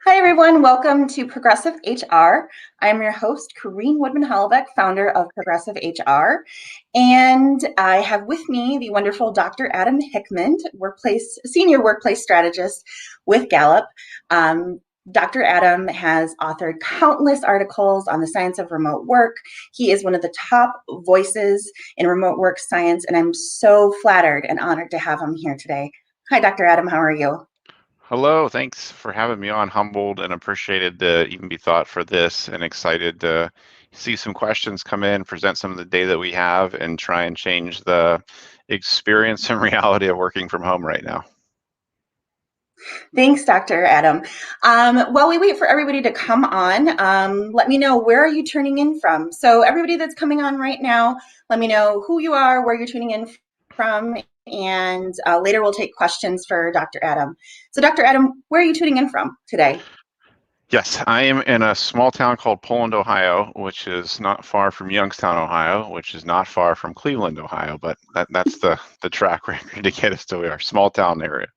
Hi, everyone. Welcome to Progressive HR. I'm your host, Corrine Woodman-Hollebeck, founder of Progressive HR. And I have with me the wonderful Dr. Adam Hickman, senior workplace strategist with Gallup. Dr. Adam has authored countless articles on the science of remote work. He is one of the top voices in remote work science, and I'm so flattered and honored to have him here today. Hi, Dr. Adam. How are you? Hello, thanks for having me on. Humbled and appreciated to even be thought for this, and excited to see some questions come in, present some of the data that we have, and try and change the experience and reality of working from home right now. Thanks, Dr. Adam. While we wait for everybody to come on, let me know, where are you tuning in from? So everybody that's coming on right now, let me know who you are, where you're tuning in from, and later we'll take questions for Dr. Adam. So Dr. Adam, where are you tuning in from today? Yes, I am in a small town called Poland, Ohio, which is not far from Youngstown, Ohio, which is not far from Cleveland, Ohio, but that's the track record to get us to our small town area.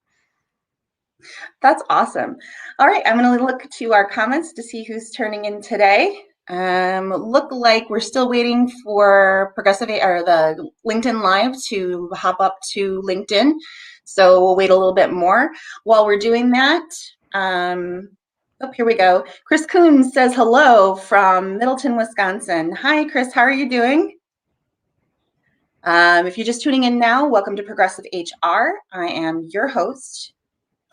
That's awesome. All right, I'm going to look to our comments to see who's turning in today. Look like we're still waiting for Progressive or the LinkedIn Live to hop up to LinkedIn. So we'll wait a little bit more. While we're doing that, here we go. Chris Coons says hello from Middleton, Wisconsin. Hi, Chris. How are you doing? If you're just tuning in now, welcome to Progressive HR. I am your host.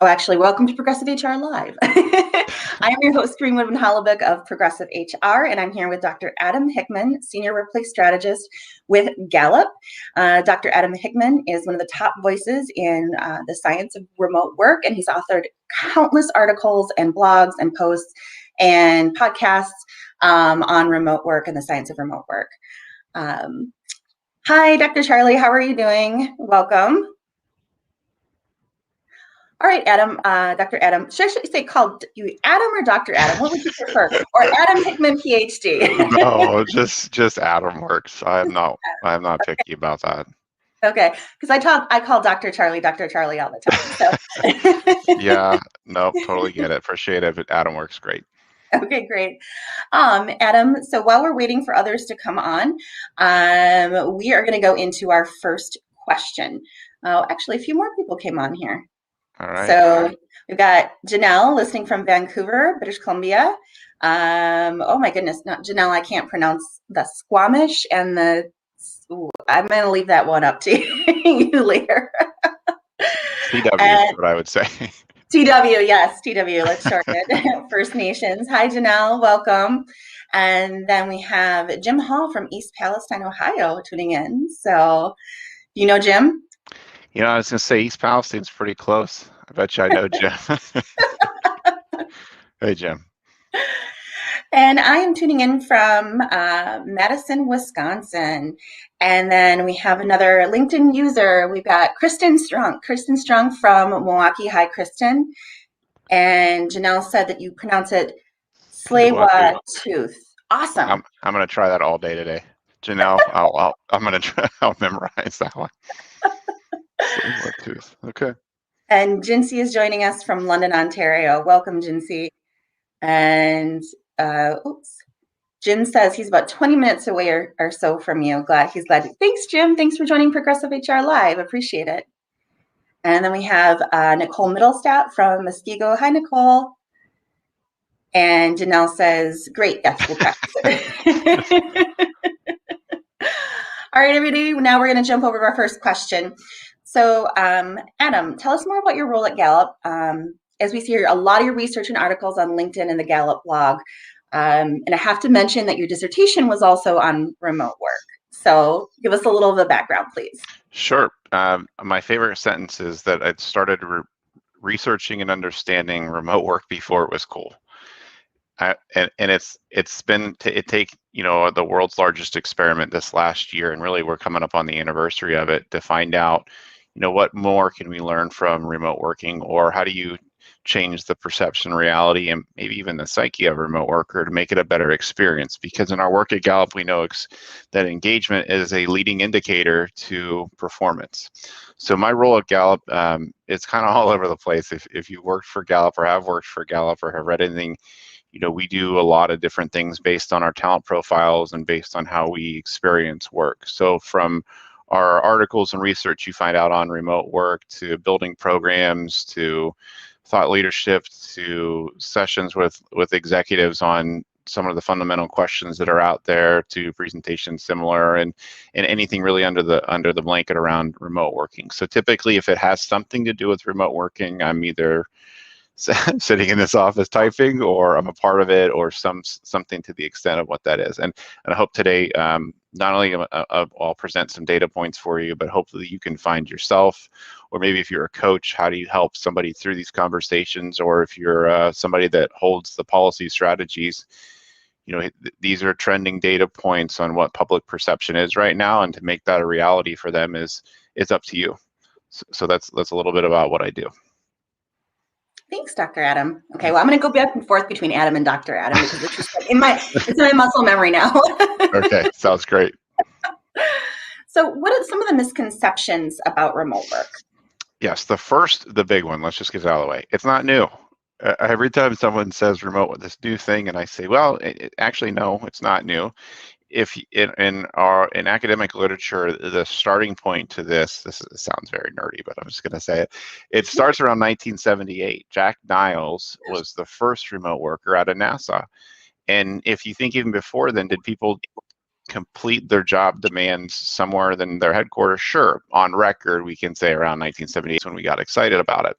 Oh, actually, welcome to Progressive HR Live. I am your host, Corrine Woodman-Hollebeck of Progressive HR, and I'm here with Dr. Adam Hickman, Senior Workplace Strategist with Gallup. Dr. Adam Hickman is one of the top voices in the science of remote work, and he's authored countless articles and blogs and posts and podcasts on remote work and the science of remote work. Hi, Dr. Charlie. How are you doing? Welcome. All right, Adam, Dr. Adam, should I actually say called you Adam or Dr. Adam? What would you prefer? Or Adam Hickman, PhD? No, just Adam works. I'm not picky about that. Okay, because I call Dr. Charlie all the time. So. Yeah, nope, totally get it. Appreciate it, but Adam works great. Okay, great. Adam, so while we're waiting for others to come on, we are going to go into our first question. Oh, actually, a few more people came on here. All right. So we've got Janelle listening from Vancouver, British Columbia. Oh my goodness, not Janelle, I can't pronounce the Squamish and I'm going to leave that one up to you later. TW is what I would say. TW, yes, TW, let's shorten it. First Nations. Hi, Janelle, welcome. And then we have Jim Hall from East Palestine, Ohio, tuning in. So, you know Jim? I was going to say East Palestine's pretty close. I bet you I know Jim. Hey, Jim. And I am tuning in from Madison, Wisconsin. And then we have another LinkedIn user. We've got Kristen Strong from Milwaukee. Hi, Kristen. And Janelle said that you pronounce it Tsleil-Waututh. Awesome. I'm going to try that all day today. Janelle, I'll memorize that one. Tsleil-Waututh. Okay. And Jinsey is joining us from London, Ontario. Welcome, Jinsey. And Jim says he's about 20 minutes away or so from you. He's glad. Thanks, Jim. Thanks for joining Progressive HR Live. Appreciate it. And then we have Nicole Middlestat from Muskego. Hi, Nicole. And Janelle says, great, yes, we'll practice it. All right, everybody, now we're going to jump over to our first question. So, Adam, tell us more about your role at Gallup. As we see a lot of your research and articles on LinkedIn and the Gallup blog. And I have to mention that your dissertation was also on remote work. So give us a little of the background, please. Sure. My favorite sentence is that I started researching and understanding remote work before it was cool. And it's been the world's largest experiment this last year, and really we're coming up on the anniversary of it to find out what more can we learn from remote working, or how do you change the perception, reality, and maybe even the psyche of a remote worker to make it a better experience. Because in our work at Gallup, we know that engagement is a leading indicator to performance. So my role at Gallup, it's kind of all over the place. If you worked for Gallup or have worked for Gallup or have read anything, we do a lot of different things based on our talent profiles and based on how we experience work. So from our articles and research you find out on remote work, to building programs, to thought leadership, to sessions with executives on some of the fundamental questions that are out there, to presentations similar, and anything really under the blanket around remote working. So typically, if it has something to do with remote working, I'm either sitting in this office typing, or I'm a part of it, or something to the extent of what that is. And I hope today, not only I'll present some data points for you, but hopefully you can find yourself, or maybe if you're a coach, how do you help somebody through these conversations, or if you're somebody that holds the policy strategies, these are trending data points on what public perception is right now, and to make that a reality for them is up to you. So that's a little bit about what I do. Thanks, Dr. Adam. Okay, well, I'm going to go back and forth between Adam and Dr. Adam because it's just like it's in my muscle memory now. Okay, sounds great. So what are some of the misconceptions about remote work? Yes, the big one, let's just get it out of the way. It's not new. Every time someone says remote with this new thing, and I say, well, actually, no, it's not new. If in academic literature, the starting point to this sounds very nerdy, but I'm just going to say it. It starts around 1978. Jack Niles was the first remote worker out of NASA. And if you think even before then, did people complete their job demands somewhere than their headquarters? Sure. On record, we can say around 1978 when we got excited about it.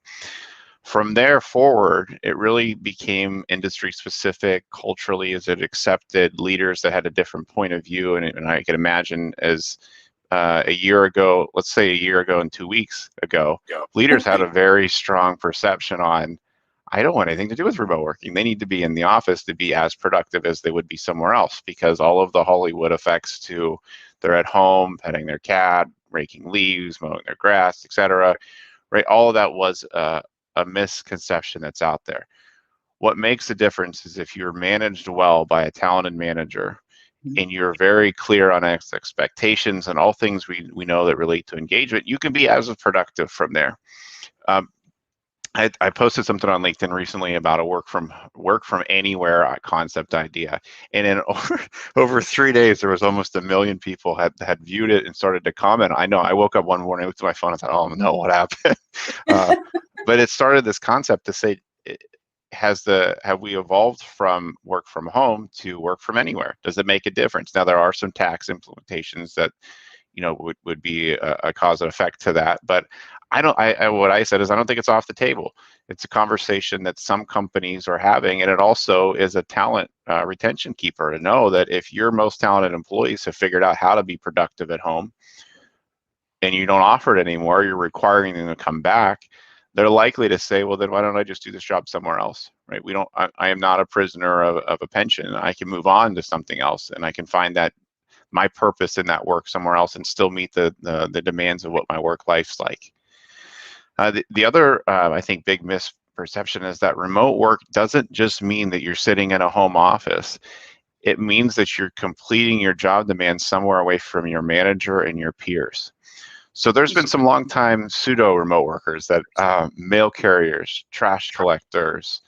From there forward, it really became industry specific. Culturally, as it accepted leaders that had a different point of view. And I can imagine as a year ago, let's say a year ago and 2 weeks ago, leaders had a very strong perception on, I don't want anything to do with remote working. They need to be in the office to be as productive as they would be somewhere else, because all of the Hollywood effects to they're at home, petting their cat, raking leaves, mowing their grass, etc. Right? All of that was a misconception that's out there. What makes a difference is if you're managed well by a talented manager and you're very clear on expectations and all things we know that relate to engagement, you can be as productive from there. I posted something on LinkedIn recently about a work from anywhere concept idea, and in over 3 days there was almost 1 million people had viewed it and started to comment. I know I woke up one morning with my phone and thought, oh no, what happened? But it started this concept to say, have we evolved from work from home to work from anywhere? Does it make a difference? Now there are some tax implementations that would be a cause and effect to that, but what I said is I don't think it's off the table. It's a conversation that some companies are having, and it also is a talent retention keeper to know that if your most talented employees have figured out how to be productive at home and you don't offer it anymore, you're requiring them to come back, they're likely to say, well, then why don't I just do this job somewhere else, right? I am not a prisoner of a pension. I can move on to something else, and I can find that my purpose in that work somewhere else and still meet the demands of what my work life's like. The other, I think, big misperception is that remote work doesn't just mean that you're sitting in a home office. It means that you're completing your job demands somewhere away from your manager and your peers. So there's been some long-time pseudo remote workers that mail carriers, trash collectors,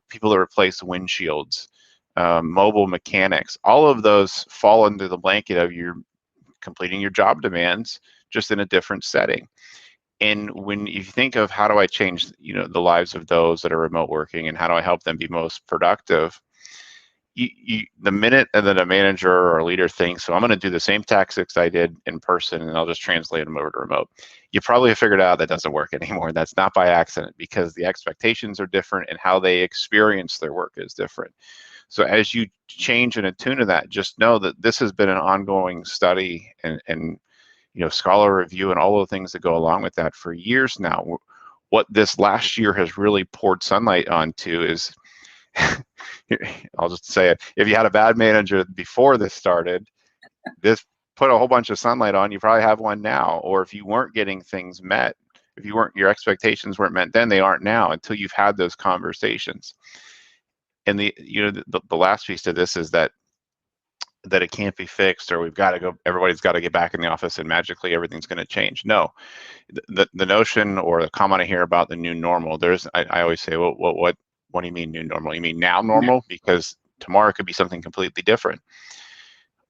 people that replace windshields, mobile mechanics, all of those fall under the blanket of you completing your job demands just in a different setting. And when you think of how do I change, the lives of those that are remote working and how do I help them be most productive, the minute that a manager or a leader thinks, so I'm going to do the same tactics I did in person and I'll just translate them over to remote, you probably have figured out that doesn't work anymore. That's not by accident, because the expectations are different and how they experience their work is different. So as you change and attune to that, just know that this has been an ongoing study and scholar review and all the things that go along with that for years now. What this last year has really poured sunlight onto is, I'll just say it, if you had a bad manager before this started, this put a whole bunch of sunlight on, you probably have one now. Or if you weren't getting things met, if you weren't, your expectations weren't met then, they aren't now until you've had those conversations. And the last piece to this is that it can't be fixed, or we've got to go, everybody's got to get back in the office and magically everything's going to change. No, the notion or the comment I hear about the new normal, I always say, well, what do you mean new normal? You mean now normal? Because tomorrow could be something completely different.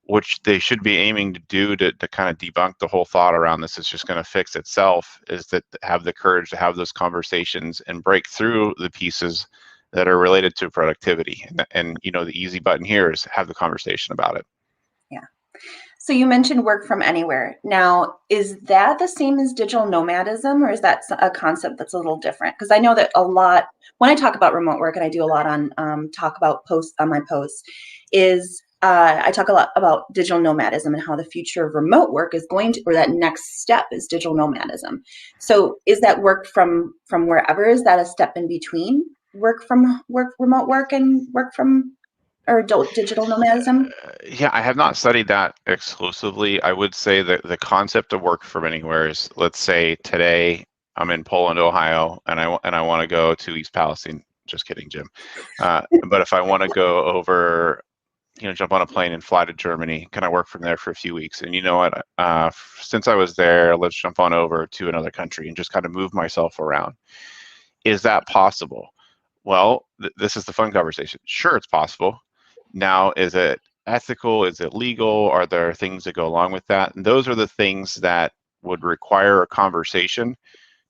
Which they should be aiming to do to kind of debunk the whole thought around this is just going to fix itself, is that have the courage to have those conversations and break through the pieces that are related to productivity. And the easy button here is have the conversation about it. Yeah. So you mentioned work from anywhere. Now, is that the same as digital nomadism, or is that a concept that's a little different? Because I know that a lot, when I talk about remote work, and I do a lot on talk about posts on my posts, is I talk a lot about digital nomadism and how the future of remote work is going to, or that next step is digital nomadism. So is that work from wherever? Is that a step in between remote work and work from, or digital nomadism? Yeah, I have not studied that exclusively. I would say that the concept of work from anywhere is, let's say today I'm in Poland, Ohio, and I want to go to East Palestine. Just kidding, Jim. But if I want to go over, jump on a plane and fly to Germany, can I work from there for a few weeks? And you know what? Since I was there, let's jump on over to another country and just kind of move myself around. Is that possible? Well, this is the fun conversation. Sure, it's possible. Now, is it ethical? Is it legal? Are there things that go along with that? And those are the things that would require a conversation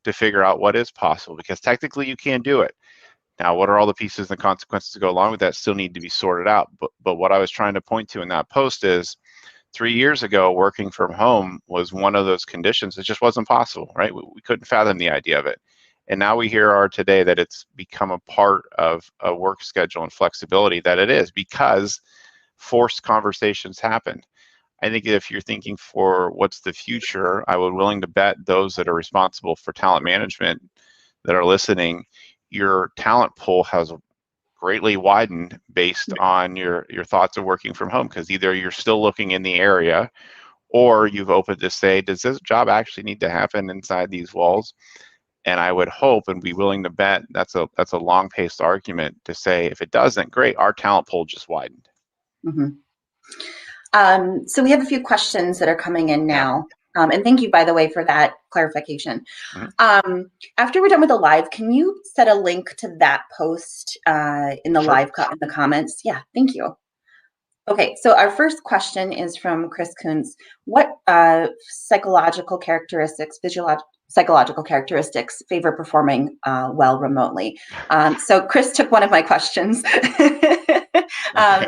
to figure out what is possible, because technically you can do it. Now, what are all the pieces and the consequences that go along with that still need to be sorted out. But what I was trying to point to in that post is 3 years ago, working from home was one of those conditions. It just wasn't possible, right? We couldn't fathom the idea of it. And now we are today that it's become a part of a work schedule and flexibility, that it is, because forced conversations happened. I think if you're thinking for what's the future, I would willing to bet those that are responsible for talent management that are listening, your talent pool has greatly widened based on your thoughts of working from home, because either you're still looking in the area, or you've opened to say, does this job actually need to happen inside these walls? And I would hope and be willing to bet that's a long-paced argument to say, if it doesn't, great, our talent pool just widened. Mm-hmm. So we have a few questions that are coming in now. Yeah. And thank you, by the way, for that clarification. Mm-hmm. After we're done with the live, can you set a link to that post in the live in the comments? Yeah, thank you. Okay, so our first question is from Chris Kuntz. What psychological characteristics favor performing well remotely? So Chris took one of my questions.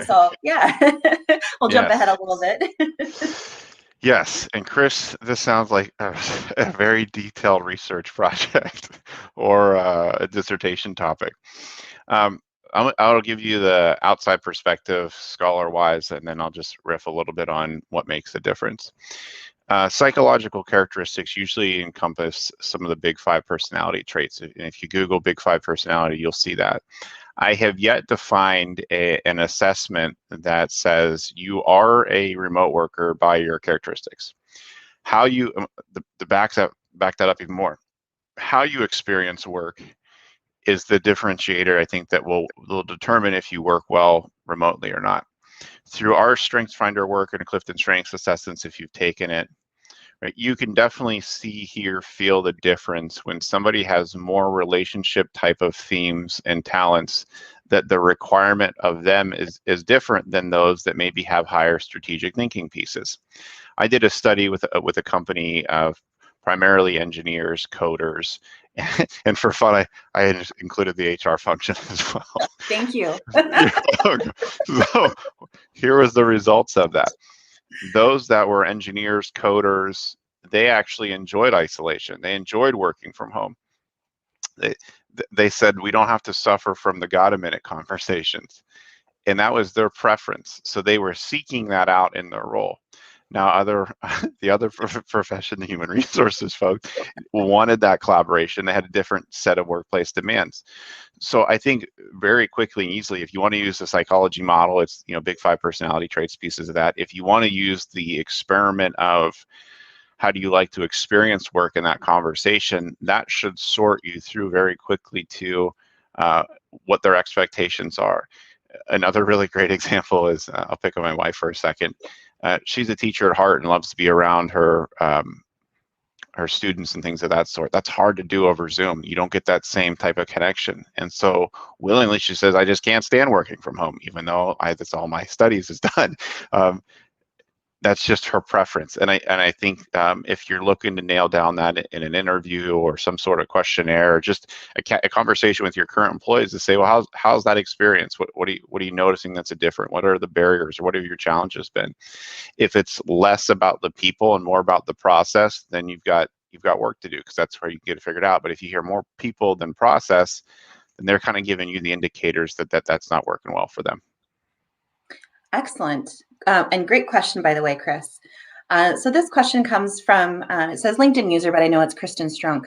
So yeah, we'll jump ahead a little bit. Yes, and Chris, this sounds like a very detailed research project or a dissertation topic. I'll give you the outside perspective, scholar-wise, and then I'll just riff a little bit on what makes the difference. Psychological characteristics usually encompass some of the big 5 personality traits. And if you Google big 5 personality, you'll see that. I have yet to find an assessment that says you are a remote worker by your characteristics. How you, back that up even more, how you experience work is the differentiator, I think, that will determine if you work well remotely or not. Through our StrengthsFinder work and Clifton Strengths assessments, if you've taken it, right, you can definitely see, hear, feel the difference when somebody has more relationship type of themes and talents, that the requirement of them is different than those that maybe have higher strategic thinking pieces. I did a study with a company of primarily engineers, coders, and for fun, I included the HR function as well. Thank you. So here was the results of that. Those that were engineers, coders, they actually enjoyed isolation. They enjoyed working from home. They said, we don't have to suffer from the got-a-minute conversations. And that was their preference. So they were seeking that out in their role. Now, the other profession, the human resources folks, wanted that collaboration. They had a different set of workplace demands. So I think very quickly and easily, if you want to use the psychology model, it's big 5 personality traits, pieces of that. If you want to use the experiment of how do you like to experience work in that conversation, that should sort you through very quickly to what their expectations are. Another really great example is, I'll pick on my wife for a second. She's a teacher at heart and loves to be around her students and things of that sort. That's hard to do over Zoom. You don't get that same type of connection. And so willingly, she says, I just can't stand working from home, even though that's all my studies is done. That's just her preference. And I think if you're looking to nail down that in an interview or some sort of questionnaire, or just a conversation with your current employees to say, well, how's that experience? What are you noticing that's different? What are the barriers, or what have your challenges been? If it's less about the people and more about the process, then you've got work to do, because that's where you get it figured out. But if you hear more people than process, then they're kind of giving you the indicators that's not working well for them. Excellent. And great question, by the way, Chris. So this question comes from, it says LinkedIn user, but I know it's Kristen Strunk.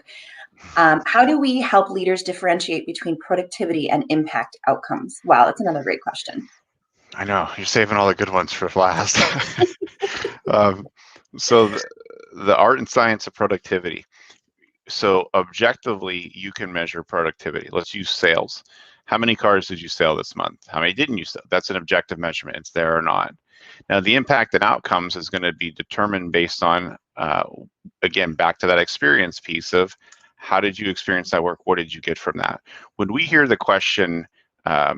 How do we help leaders differentiate between productivity and impact outcomes? Wow, that's another great question. I know, you're saving all the good ones for last. So the art and science of productivity. So objectively, you can measure productivity. Let's use sales. How many cars did you sell this month? How many didn't you sell? That's an objective measurement. It's there or not. Now, the impact and outcomes is going to be determined based on, again, back to that experience piece of how did you experience that work? What did you get from that? When we hear the question, how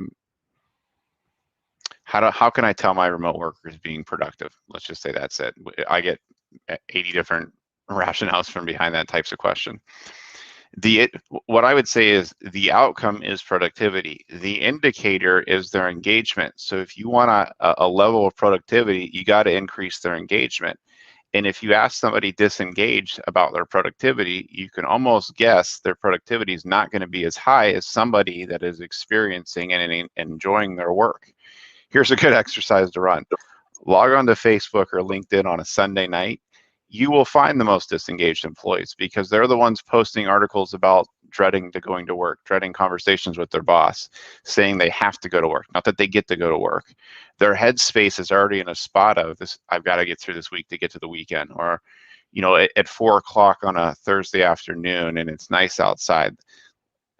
can I tell my remote workers being productive? Let's just say that's it. I get 80 different rationales from behind that types of question. What I would say is the outcome is productivity. The indicator is their engagement. So if you want a level of productivity, you got to increase their engagement. And if you ask somebody disengaged about their productivity, you can almost guess their productivity is not going to be as high as somebody that is experiencing and enjoying their work. Here's a good exercise to run. Log on to Facebook or LinkedIn on a Sunday night. You will find the most disengaged employees, because they're the ones posting articles about dreading going to work, dreading conversations with their boss, saying they have to go to work, not that they get to go to work. Their headspace is already in a spot of this, I've got to get through this week to get to the weekend. Or, at 4 o'clock on a Thursday afternoon and it's nice outside,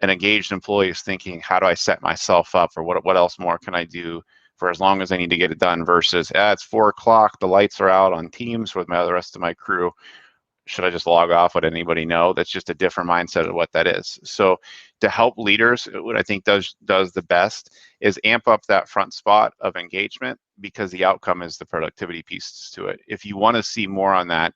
an engaged employee is thinking, how do I set myself up, or what else more can I do for as long as I need to get it done, versus it's 4 o'clock, the lights are out on Teams with the rest of my crew. Should I just log off? Would anybody know? That's just a different mindset of what that is. So to help leaders, what I think does the best is amp up that front spot of engagement, because the outcome is the productivity pieces to it. If you want to see more on that,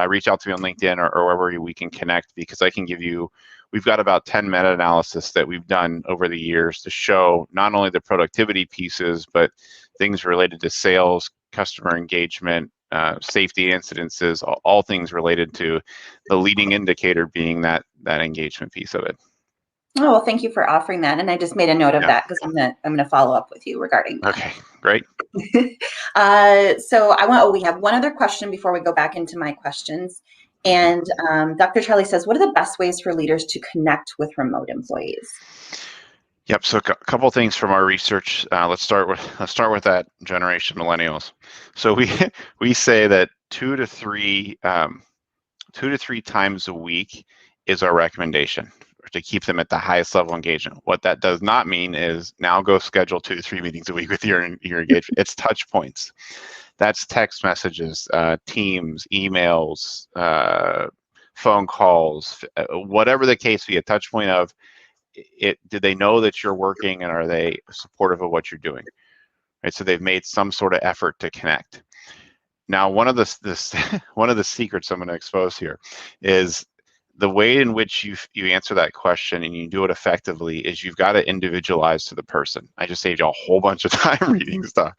reach out to me on LinkedIn or wherever we can connect, because I can give you, we've got about 10 meta-analysis that we've done over the years to show not only the productivity pieces, but things related to sales, customer engagement, safety incidences, all things related to the leading indicator being that engagement piece of it. Oh, well, thank you for offering that. And I just made a note of that, because I'm gonna follow up with you regarding that. Okay, great. So we have one other question before we go back into my questions. And Dr. Charlie says, what are the best ways for leaders to connect with remote employees? Yep. So a couple things from our research. Let's start with that generation, millennials. So we say that 2 to 3 times a week is our recommendation to keep them at the highest level of engagement. What that does not mean is now go schedule 2 to 3 meetings a week with your engagement. It's touch points. That's text messages, Teams, emails, phone calls, whatever the case be, a touch point of it. Do they know that you're working, and are they supportive of what you're doing? Right. So they've made some sort of effort to connect. Now, one of the secrets I'm going to expose here is the way in which you answer that question and you do it effectively is you've got to individualize to the person. I just saved you a whole bunch of time reading stuff.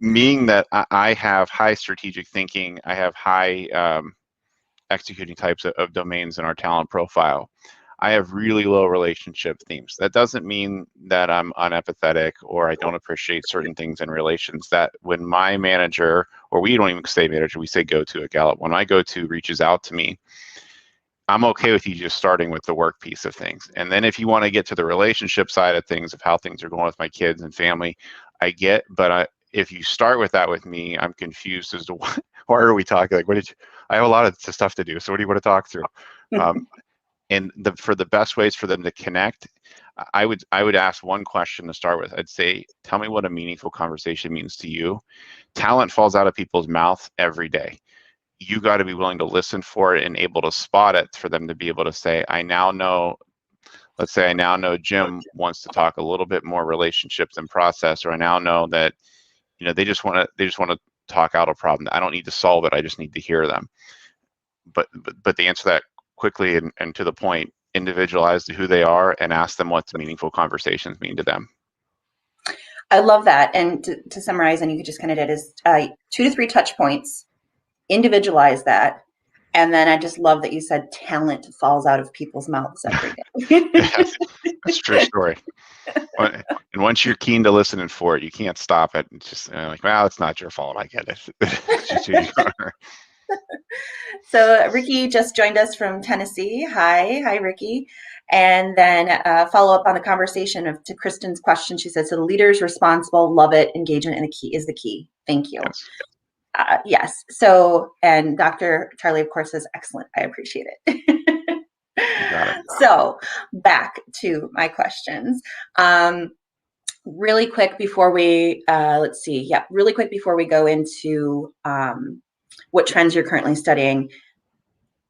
Meaning that I have high strategic thinking, I have high executing types of domains in our talent profile. I have really low relationship themes. That doesn't mean that I'm unempathetic or I don't appreciate certain things in relations. That when my manager, or we don't even say manager, we say go-to at Gallup, when my go-to reaches out to me, I'm okay with you just starting with the work piece of things. And then if you want to get to the relationship side of things, of how things are going with my kids and family, I get, but if you start with that with me, I'm confused as to why are we talking? Like, I have a lot of stuff to do. So what do you want to talk through? Um, and for the best ways for them to connect, I would ask one question to start with. I'd say, tell me what a meaningful conversation means to you. Talent falls out of people's mouth every day. You got to be willing to listen for it and able to spot it for them to be able to say, I now know, let's say I now know Jim wants to talk a little bit more relationships and process, or I now know that, they just want to talk out a problem. I don't need to solve it. I just need to hear them. But they answer that quickly and to the point, individualize to who they are, and ask them what meaningful conversations mean to them. I love that. And to summarize, and you could just kind of did is 2 to 3 touch points, individualize that. And then I just love that you said talent falls out of people's mouths every day. Yes, that's a true story. And once you're keen to listening for it, you can't stop it. It's just like, well, it's not your fault. I get it. It's just who you are. So Ricky just joined us from Tennessee. Hi, Ricky. And then follow up on the conversation to Kristen's question. She said, so the leader's responsible, love it, engagement and the key is the key. Thank you. Yes. Yes. So, and Dr. Charlie, of course, says, excellent. I appreciate it. You got it. So back to my questions. Really quick before we, really quick before we go into what trends you're currently studying,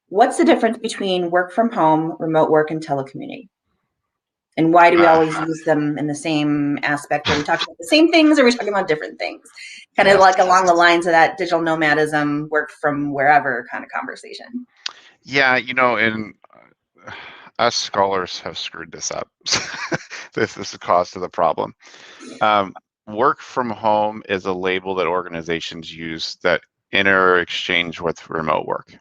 what's the difference between work from home, remote work, and telecommuting? And why do we always use them in the same aspect? Are we talking about the same things, or are we talking about different things? Kind of like along the lines of that digital nomadism, work from wherever kind of conversation. Yeah, and us scholars have screwed this up. This is the cause of the problem. Work from home is a label that organizations use that exchange with remote work.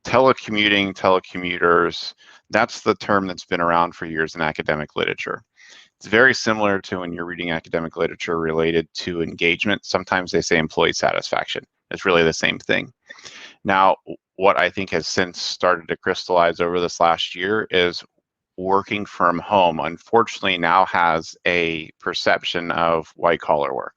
Telecommuting, telecommuters, that's the term that's been around for years in academic literature. It's very similar to when you're reading academic literature related to engagement. Sometimes they say employee satisfaction. It's really the same thing. Now, what I think has since started to crystallize over this last year is working from home, unfortunately, now has a perception of white collar work.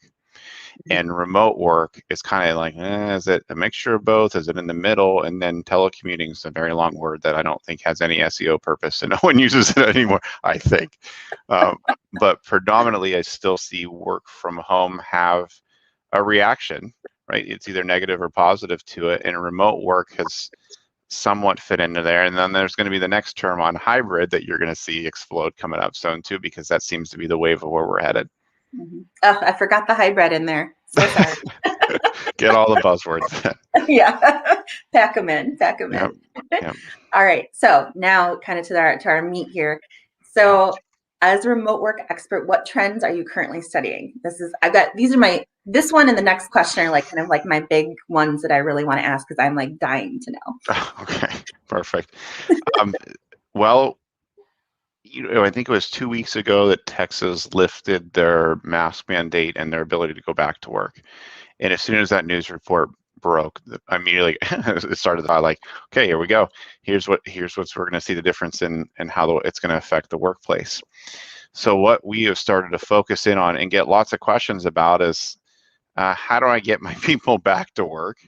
And remote work is kind of like, is it a mixture of both? Is it in the middle? And then telecommuting is a very long word that I don't think has any SEO purpose, and no one uses it anymore, I think. But predominantly, I still see work from home have a reaction, right? It's either negative or positive to it, and remote work has somewhat fit into there. And then there's going to be the next term on hybrid that you're going to see explode coming up soon too, because that seems to be the wave of where we're headed. Mm-hmm. Oh, I forgot the hybrid in there. So sorry. Get all the buzzwords. Yeah, pack them in. Yep. All right. So now, kind of to our meat here. So, as a remote work expert, what trends are you currently studying? This one and the next question are kind of like my big ones that I really want to ask because I'm dying to know. Okay, perfect. Well, I think it was 2 weeks ago that Texas lifted their mask mandate and their ability to go back to work. And as soon as that news report broke, immediately it started okay, here we go. Here's what we're going to see the difference in how it's going to affect the workplace. So what we have started to focus in on and get lots of questions about is how do I get my people back to work?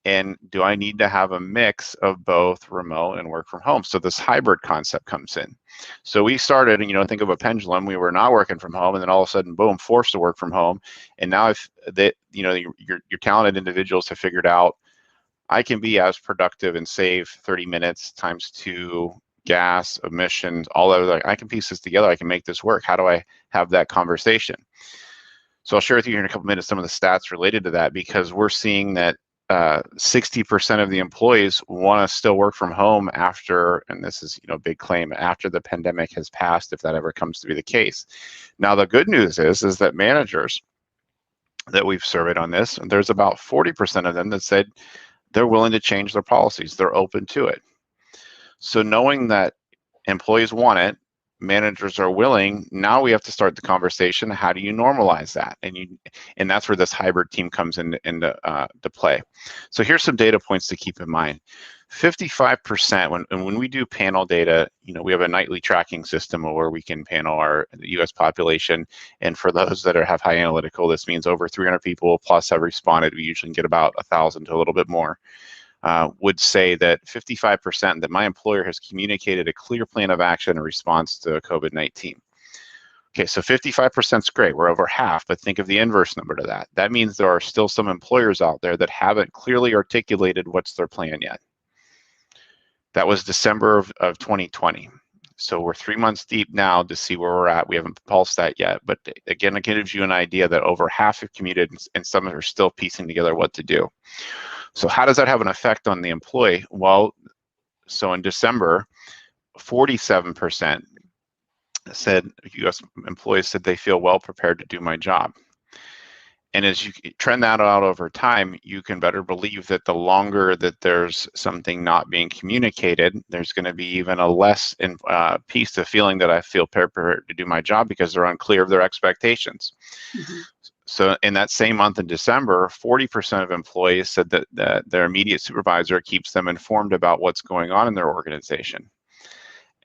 And do I need to have a mix of both remote and work from home? So this hybrid concept comes in. So we started, think of a pendulum. We were not working from home, and then all of a sudden, boom, forced to work from home. And now, if that, your talented individuals have figured out, I can be as productive and save 30 minutes times 2 gas emissions, all of I can piece this together. I can make this work. How do I have that conversation? So I'll share with you in a couple minutes some of the stats related to that, because we're seeing that 60% of the employees want to still work from home after, and this is a big claim, after the pandemic has passed, if that ever comes to be the case. Now the good news is that managers that we've surveyed on this, there's about 40% of them that said they're willing to change their policies. They're open to it. So knowing that employees want it, managers are willing, now we have to start the conversation. How do you normalize that? And that's where this hybrid team comes into to play. So here's some data points to keep in mind. 55% when we do panel data, we have a nightly tracking system where we can panel our US population. And for those that have high analytical, this means over 300 people plus have responded. We usually get about 1,000 to a little bit more. Would say that 55% that my employer has communicated a clear plan of action in response to COVID-19. Okay, so 55% is great. We're over half, but think of the inverse number to that. That means there are still some employers out there that haven't clearly articulated what's their plan yet. That was December of 2020. So we're 3 months deep now to see where we're at. We haven't pulsed that yet, but again, it gives you an idea that over half have commuted and some are still piecing together what to do. So how does that have an effect on the employee? Well, so in December, 47% said, US employees said they feel well prepared to do my job. And as you trend that out over time, you can better believe that the longer that there's something not being communicated, there's going to be even a less piece to feeling that I feel prepared to do my job because they're unclear of their expectations. Mm-hmm. So in that same month in December, 40% of employees said that their immediate supervisor keeps them informed about what's going on in their organization.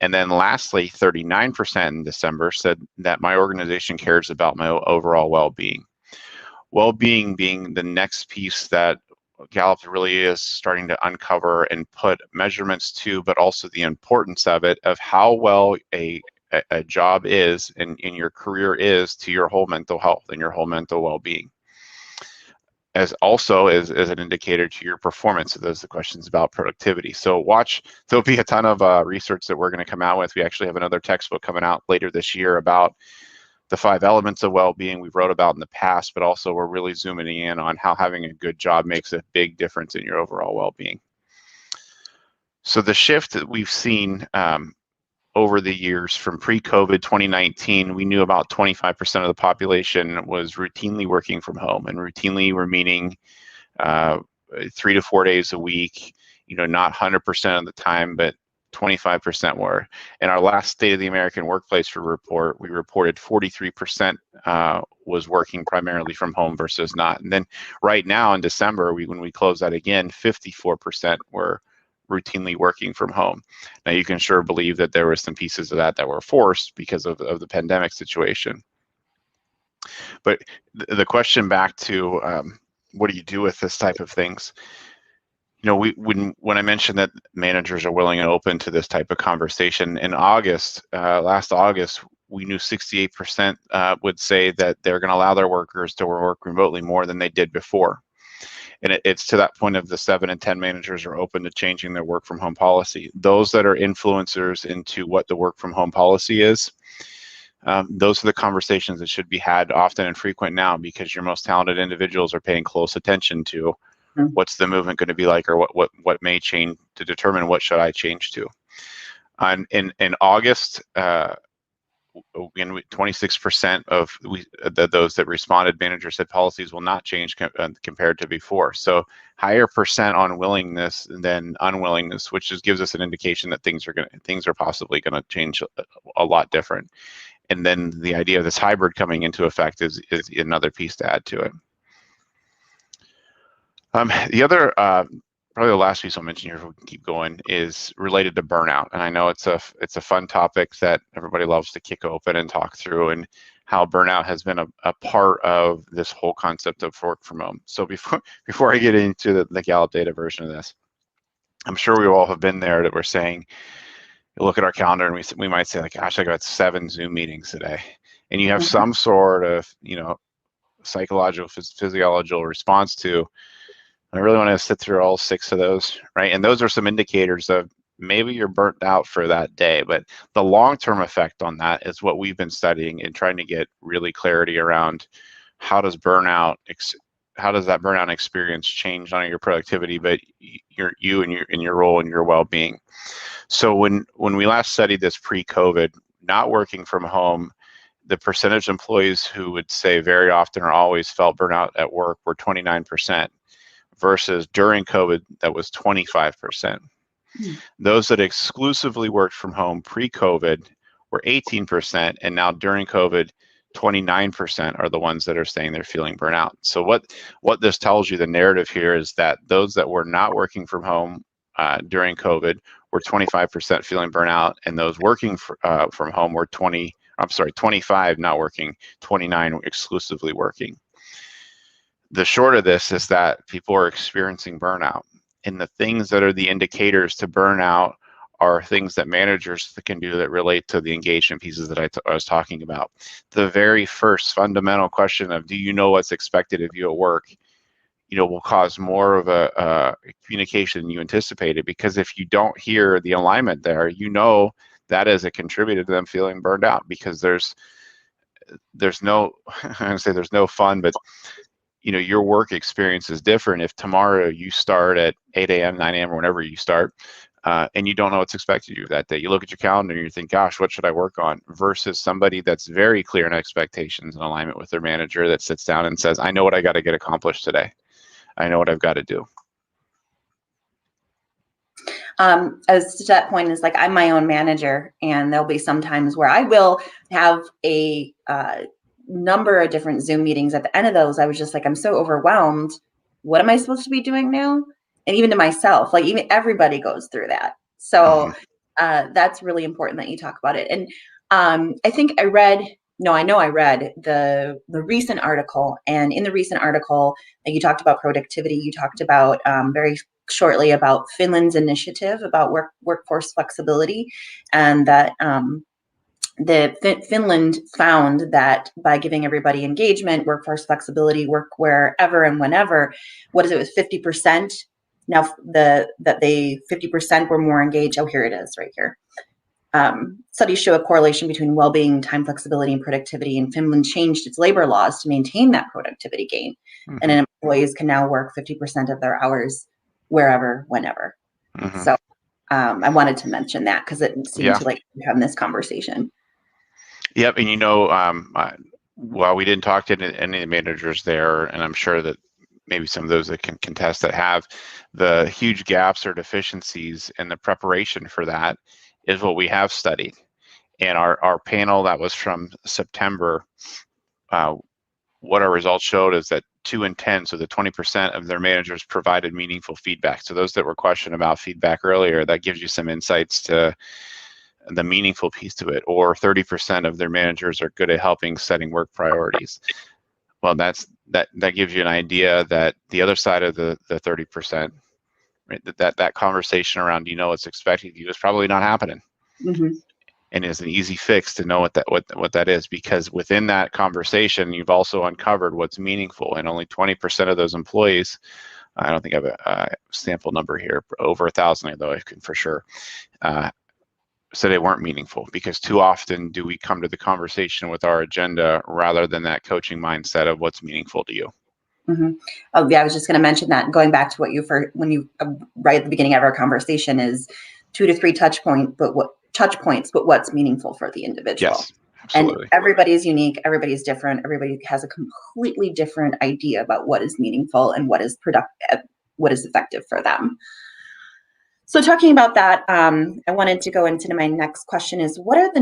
And then lastly, 39% in December said that my organization cares about my overall well-being. Well-being being the next piece that Gallup really is starting to uncover and put measurements to, but also the importance of it, of how well a job is and your career is to your whole mental health and your whole mental well-being. As also as an indicator to your performance. So those are the questions about productivity. So watch, there'll be a ton of research that we're going to come out with. We actually have another textbook coming out later this year about the 5 elements of well-being we've wrote about in the past, but also we're really zooming in on how having a good job makes a big difference in your overall well-being. So the shift that we've seen over the years from pre-COVID 2019, we knew about 25% of the population was routinely working from home, and routinely we're meaning 3 to 4 days a week, not 100% of the time, but 25% were. In our last State of the American Workplace report, we reported 43% was working primarily from home versus not. And then right now in December, when we close that again, 54% were routinely working from home. Now you can sure believe that there were some pieces of that were forced because of the pandemic situation. But the question back to what do you do with this type of things? When I mentioned that managers are willing and open to this type of conversation, in August, last August, we knew 68% would say that they're going to allow their workers to work remotely more than they did before. And it's to that point of the 7 in 10 managers are open to changing their work from home policy. Those that are influencers into what the work from home policy is, those are the conversations that should be had often and frequent now, because your most talented individuals are paying close attention to what's the movement going to be like, or what may change to determine what should I change to. In August, 26% of those that responded, managers said policies will not change compared to before. So higher percent on willingness than unwillingness, which just gives us an indication that things are possibly going to change a lot different. And then the idea of this hybrid coming into effect is another piece to add to it. The other, probably the last piece I'll mention here, if we can keep going, is related to burnout. And I know it's a fun topic that everybody loves to kick open and talk through, and how burnout has been a part of this whole concept of work from home. So before I get into the Gallup data version of this, I'm sure we all have been there, that we're saying, look at our calendar and we might say, like, gosh, I got 7 Zoom meetings today. And you have some sort of, psychological, physiological response to, I really want to sit through all 6 of those, right? And those are some indicators of maybe you're burnt out for that day. But the long-term effect on that is what we've been studying and trying to get really clarity around. How does that burnout experience change on your productivity, but you and your role and your well-being? So when we last studied this pre-COVID, not working from home, the percentage of employees who would say very often or always felt burnout at work were 29%. Versus during COVID, that was 25%. Those that exclusively worked from home pre-COVID were 18%, and now during COVID, 29% are the ones that are saying they're feeling burnout. So what this tells you, the narrative here, is that those that were not working from home during COVID were 25% feeling burnout, and those working from home were 25 not working, 29 exclusively working. The short of this is that people are experiencing burnout, and the things that are the indicators to burnout are things that managers can do that relate to the engagement pieces that I was talking about. The very first fundamental question of, do you know what's expected of you at work, will cause more of a communication than you anticipated, because if you don't hear the alignment there, that is a contributor to them feeling burned out, because there's no, I'm gonna say there's no fun, but your work experience is different if tomorrow you start at 8 a.m., 9 a.m., or whenever you start, and you don't know what's expected of you that day. You look at your calendar and you think, gosh, what should I work on? Versus somebody that's very clear in expectations and alignment with their manager that sits down and says, I know what I got to get accomplished today. I know what I've got to do. As to that point, is like, I'm my own manager, and there'll be some times where I will have a number of different Zoom meetings. At the end of those, I was just like, I'm so overwhelmed. What am I supposed to be doing now? And even to myself, like, even everybody goes through that. So that's really important that you talk about it. And I think I read the recent article, and in the recent article, you talked about productivity. You talked about very shortly about Finland's initiative about workforce flexibility, and that Finland found that by giving everybody engagement, workforce flexibility, work wherever and whenever, what is it, with 50%? Now that they 50% were more engaged. Oh, here it is right here. Studies show a correlation between well-being, time flexibility, and productivity, and Finland changed its labor laws to maintain that productivity gain. And employees can now work 50% of their hours wherever, whenever. So I wanted to mention that because it seemed to like having this conversation. Yep, and while we didn't talk to any of the managers there, and I'm sure that maybe some of those that can contest that have the huge gaps or deficiencies in the preparation for that, is what we have studied. And our panel that was from September, what our results showed is that 2 in 10, so the 20% of their managers provided meaningful feedback. So those that were questioned about feedback earlier, that gives you some insights to the meaningful piece to it. Or 30% of their managers are good at helping setting work priorities. Well, that gives you an idea that the other side of the 30%, right, that conversation around, what's expected of you, is probably not happening. And it's an easy fix to know what that is, because within that conversation, you've also uncovered what's meaningful, and only 20% of those employees, I don't think I have a sample number here, over 1,000 though I can for sure, said they weren't meaningful, because too often do we come to the conversation with our agenda rather than that coaching mindset of what's meaningful to you. Oh yeah, I was just going to mention that, going back to what you right at the beginning of our conversation, is 2 to 3 touch points, but what's meaningful for the individual. Yes, absolutely. And everybody's unique, everybody's different, everybody has a completely different idea about what is meaningful and what is productive, what is effective for them. So talking about that, I wanted to go into my next question is, what are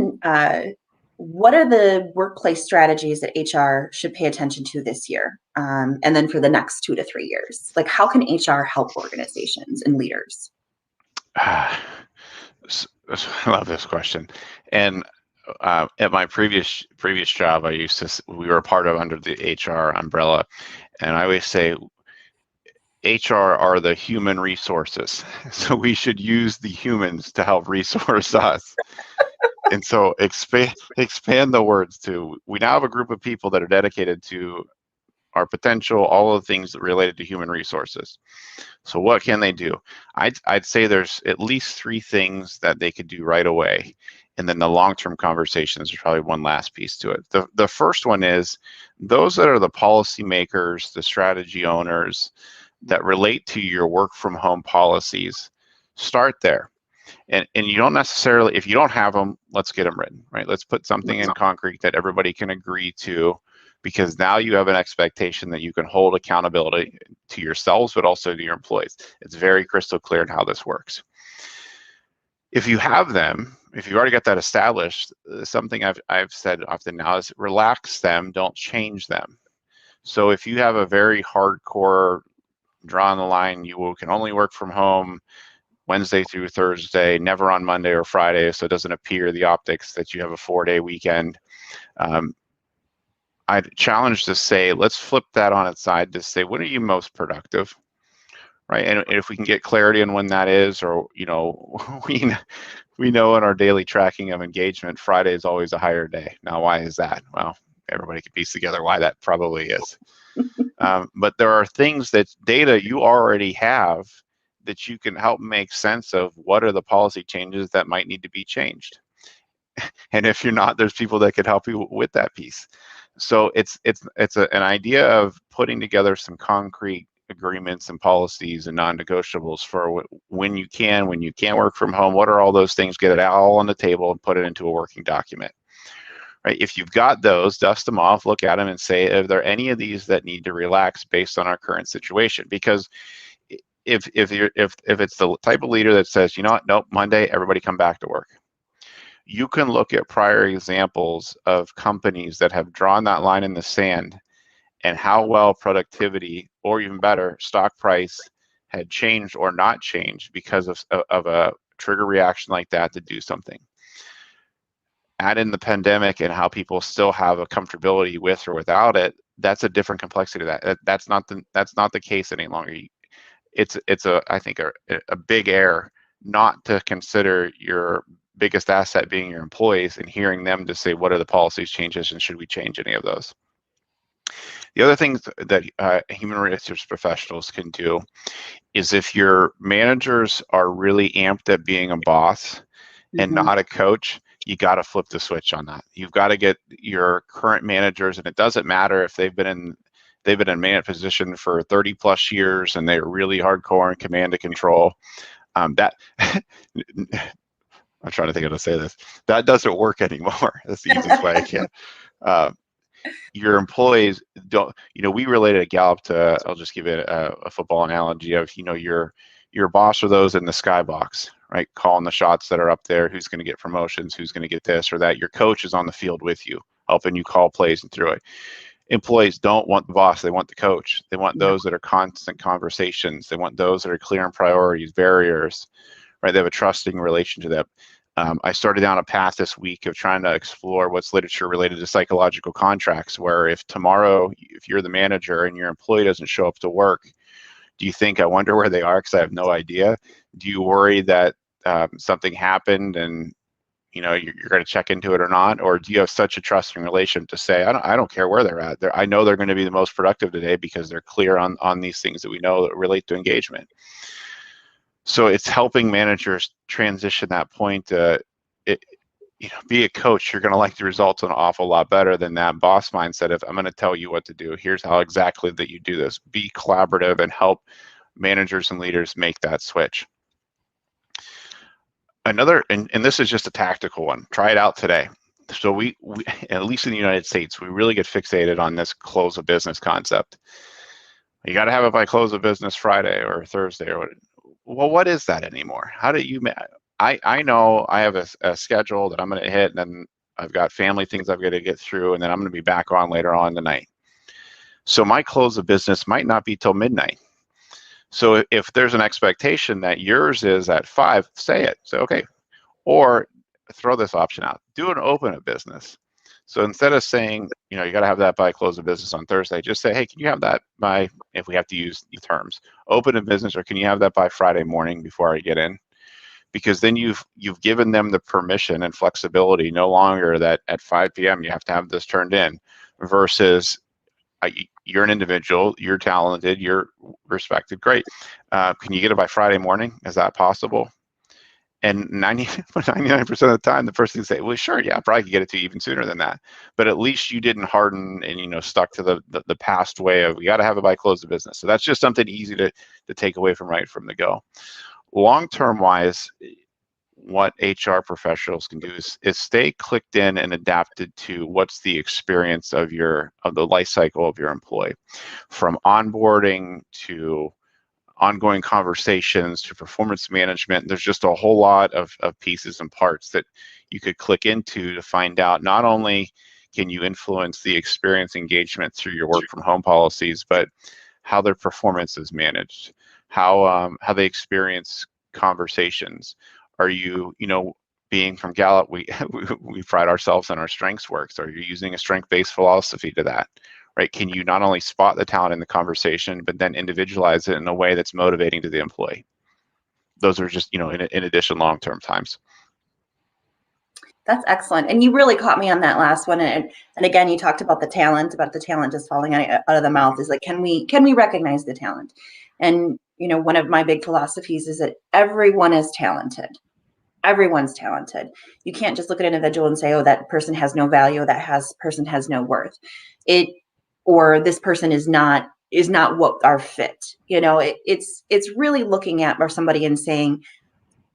the workplace strategies that HR should pay attention to this year? And then for the next 2 to 3 years, like, how can HR help organizations and leaders? I love this question. And at my previous job, we were a part of under the HR umbrella, and I always say HR are the human resources, so we should use the humans to help resource us. And so expand the words to, we now have a group of people that are dedicated to our potential, all of the things related to human resources. So what can they do? I'd say there's at least 3 things that they could do right away. And then the long-term conversations is probably one last piece to it. The first one is, those that are the policymakers, the strategy owners that relate to your work from home policies, start there. And you don't necessarily, if you don't have them, let's get them written, right? Let's put something in concrete that everybody can agree to, because now you have an expectation that you can hold accountability to yourselves, but also to your employees. It's very crystal clear in how this works. If you have them, if you've already got that established, something I've said often now is relax them, don't change them. So if you have a very hardcore draw on the line, you can only work from home Wednesday through Thursday, never on Monday or Friday, so it doesn't appear the optics that you have a 4-day weekend. I'd challenge to say, let's flip that on its side to say, when are you most productive? Right, and if we can get clarity on when that is, or we know in our daily tracking of engagement, Friday is always a higher day. Now, why is that? Well, everybody can piece together why that probably is. But there are things that data you already have that you can help make sense of what are the policy changes that might need to be changed. And if you're not, there's people that can help you with that piece. So it's an idea of putting together some concrete agreements and policies and non-negotiables for when you can't work from home. What are all those things? Get it all on the table and put it into a working document. Right? If you've got those, dust them off, look at them, and say, are there any of these that need to relax based on our current situation? Because if it's the type of leader that says, you know what, nope, Monday, everybody come back to work. You can look at prior examples of companies that have drawn that line in the sand and how well productivity, or even better, stock price had changed or not changed because of a trigger reaction like that to do something. Add in the pandemic and how people still have a comfortability with or without it. That's a different complexity. That's not the case any longer. It's I think a big error not to consider your biggest asset being your employees and hearing them to say, what are the policies changes and should we change any of those? The other things that human resource professionals can do is, if your managers are really amped at being a boss and not a coach, you got to flip the switch on that. You've got to get your current managers, and it doesn't matter if they've been in a management position for 30 plus years and they're really hardcore in command and control. That I'm trying to think of how to say this. That doesn't work anymore. That's the easiest way I can. Your employees don't, we related a Gallup to, I'll just give it a football analogy of, your boss are those in the skybox, right? Calling the shots that are up there, who's going to get promotions, who's going to get this or that. Your coach is on the field with you, helping you call plays and through it. Employees don't want the boss, they want the coach. They want those that are constant conversations. They want those that are clear on priorities, barriers, right? They have a trusting relation to them. I started down a path this week of trying to explore what's literature related to psychological contracts, where if tomorrow, if you're the manager and your employee doesn't show up to work, do you think, I wonder where they are because I have no idea? Do you worry that something happened and you're going to check into it or not? Or do you have such a trusting relation to say, I don't care where they're at. I know they're going to be the most productive today because they're clear on these things that we know that relate to engagement. So it's helping managers transition that point to, be a coach. You're going to like the results an awful lot better than that boss mindset of, I'm going to tell you what to do. Here's how exactly that you do this. Be collaborative and help managers and leaders make that switch. Another, and this is just a tactical one, try it out today. So we at least in the United States, we really get fixated on this close of business concept. You got to have it by close of business Friday or Thursday or what. Well, what is that anymore? How do you, I know I have a schedule that I'm going to hit, and then I've got family things I've got to get through, and then I'm going to be back on later on tonight. So my close of business might not be till midnight. So if there's an expectation that yours is at 5, say it. Say, okay. Or throw this option out. Do an open of business. So instead of saying, you got to have that by close of business on Thursday, just say, hey, can you have that by, if we have to use the terms, open of business, or can you have that by Friday morning before I get in? Because then you've given them the permission and flexibility, no longer that at 5 p.m. you have to have this turned in, versus you're an individual, you're talented, you're respected, great. Can you get it by Friday morning? Is that possible? And 99% of the time, the person can say, well, sure, yeah, I probably could get it to you even sooner than that. But at least you didn't harden and, stuck to the past way of, we got to have it by close of business. So that's just something easy to take away from right from the go. Long-term wise, what HR professionals can do is stay clicked in and adapted to what's the experience of the life cycle of your employee, from onboarding to ongoing conversations to performance management. There's just a whole lot of pieces and parts that you could click into to find out not only can you influence the experience engagement through your work from home policies, but how their performance is managed, how they experience conversations. Are you, being from Gallup, we we pride ourselves on our strengths works. Are you using a strength-based philosophy to that? Right? Can you not only spot the talent in the conversation, but then individualize it in a way that's motivating to the employee? Those are just, in addition, long-term times. That's excellent. And you really caught me on that last one. And again, you talked about the talent just falling out of the mouth. Is like, can we recognize the talent? And, one of my big philosophies is that everyone is talented. Everyone's talented. You can't just look at an individual and say, oh, that person has no value, person has no worth. Or this person is not what our fit. It's really looking at somebody and saying,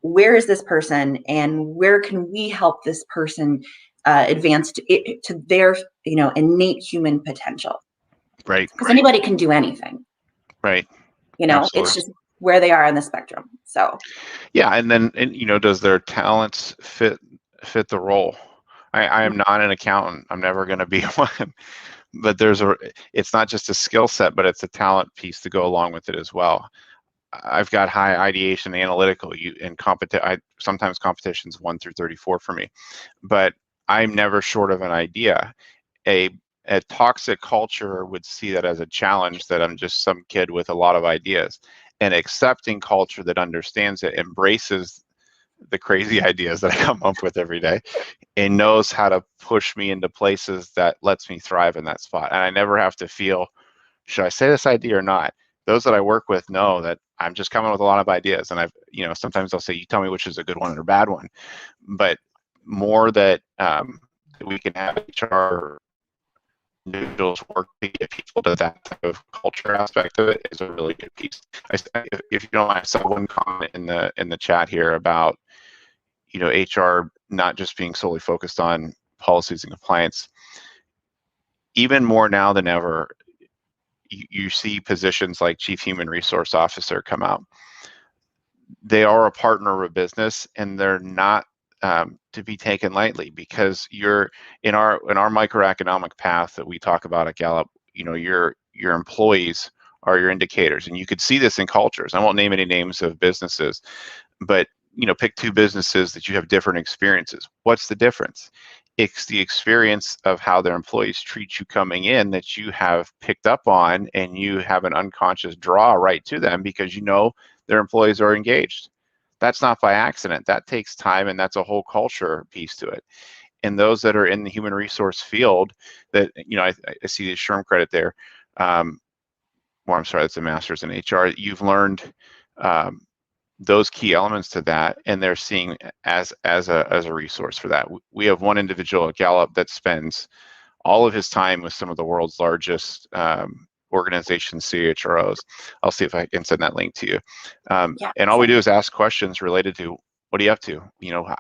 where is this person and where can we help this person advance to their innate human potential? Right. Because anybody can do anything. Right. Absolutely. It's just where they are on the spectrum. So yeah, and then does their talents fit the role? I am not an accountant. I'm never going to be one. But it's not just a skill set, but it's a talent piece to go along with it as well. I've got high ideation analytical and sometimes competition's 1 through 34 for me, but I'm never short of an idea. A toxic culture would see that as a challenge, that I'm just some kid with a lot of ideas. An accepting culture that understands it, embraces the crazy ideas that I come up with every day, and knows how to push me into places that lets me thrive in that spot. And I never have to feel, should I say this idea or not? Those that I work with know that I'm just coming with a lot of ideas, and sometimes I'll say, you tell me which is a good one or a bad one, but more that we can have HR individuals work to get people to that type of culture aspect of it is a really good piece. If you don't mind, I saw one comment in the chat here about HR not just being solely focused on policies and compliance. Even more now than ever, you see positions like Chief Human Resource Officer come out. They are a partner of a business, and they're not to be taken lightly, because you're in our microeconomic path that we talk about at Gallup. Your employees are your indicators, and you could see this in cultures. I won't name any names of businesses, but pick two businesses that you have different experiences. What's the difference? It's the experience of how their employees treat you coming in that you have picked up on, and you have an unconscious draw right to them because their employees are engaged. That's not by accident. That takes time, and that's a whole culture piece to it. And those that are in the human resource field, that I see the SHRM credit there. I'm sorry, that's a master's in HR. You've learned those key elements to that, and they're seeing as a resource for that. We have one individual at Gallup that spends all of his time with some of the world's largest organizations, CHROs. I'll see if I can send that link to you. And all we do is ask questions related to, what are you up to?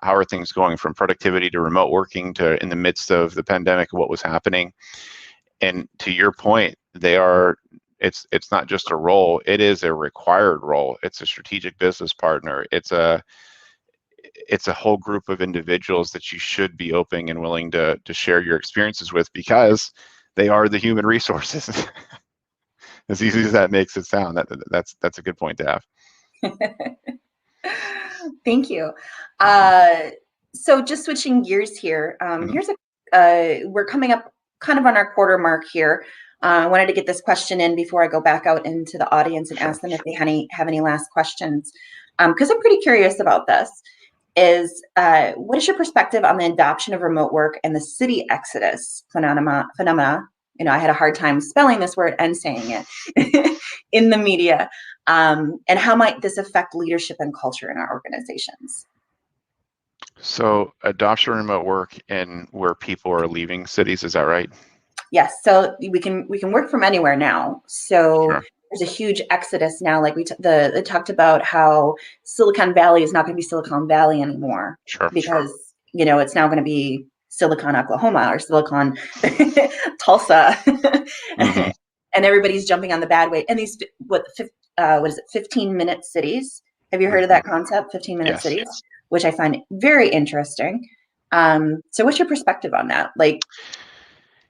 How are things going from productivity to remote working to in the midst of the pandemic, what was happening? And to your point, it's not just a role, it is a required role. It's a strategic business partner. It's a whole group of individuals that you should be open and willing to share your experiences with, because they are the human resources. As easy as that makes it sound, that's a good point to have. Thank you. So just switching gears here, we're coming up kind of on our quarter mark here. I wanted to get this question in before I go back out into the audience and ask them if they have any last questions, because I'm pretty curious about this. What is your perspective on the adoption of remote work and the city exodus phenomena? I had a hard time spelling this word and saying it in the media. And how might this affect leadership and culture in our organizations? So adoption of remote work and where people are leaving cities, is that right? Yes. So we can work from anywhere now. So sure. There's a huge exodus now. Like they talked about how Silicon Valley is not going to be Silicon Valley anymore. Sure. Because, it's now going to be Silicon, Oklahoma, or Silicon, Tulsa. Mm-hmm. And everybody's jumping on the bad way. And what is it, 15-minute cities. Have you heard of Mhm. that concept, 15-minute Yes. cities? Which I find very interesting. So what's your perspective on that? Like,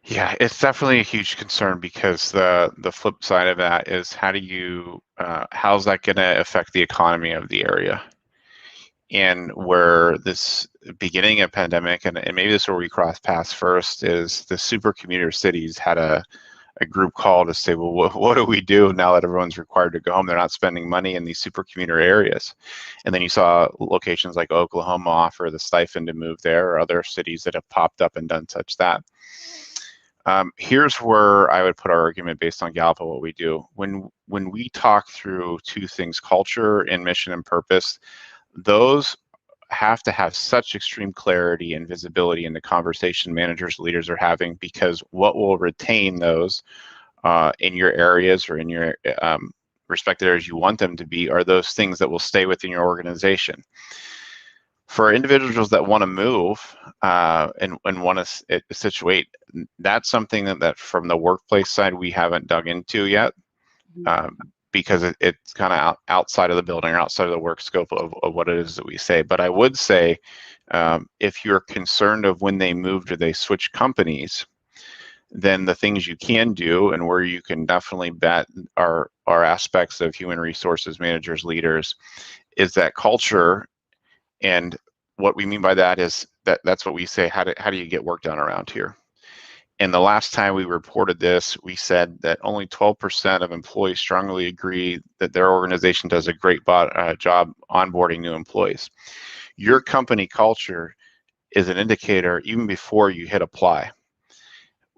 Yeah, it's definitely a huge concern because the flip side of that is how's that going to affect the economy of the area? And where this beginning of pandemic, and maybe this is where we cross paths first, is the supercommuter cities had a group call to say, well, what do we do now that everyone's required to go home? They're not spending money in these supercommuter areas. And then you saw locations like Oklahoma offer the stipend to move there, or other cities that have popped up and done such that. Here's where I would put our argument based on Gallup of what we do. When we talk through two things, culture and mission and purpose, those have to have such extreme clarity and visibility in the conversation managers, leaders are having, because what will retain those in your areas or in your respected areas you want them to be are those things that will stay within your organization. For individuals that want to move and want to situate, that's something that from the workplace side we haven't dug into yet, because it's kind of outside of the building or outside of the work scope of what it is that we say. But I would say, if you're concerned of when they moved or they switch companies, then the things you can do and where you can definitely bet are aspects of human resources managers, leaders, is that culture. And what we mean by that is that's what we say, how do you get work done around here? And the last time we reported this, we said that only 12% of employees strongly agree that their organization does a great job onboarding new employees. Your company culture is an indicator even before you hit apply.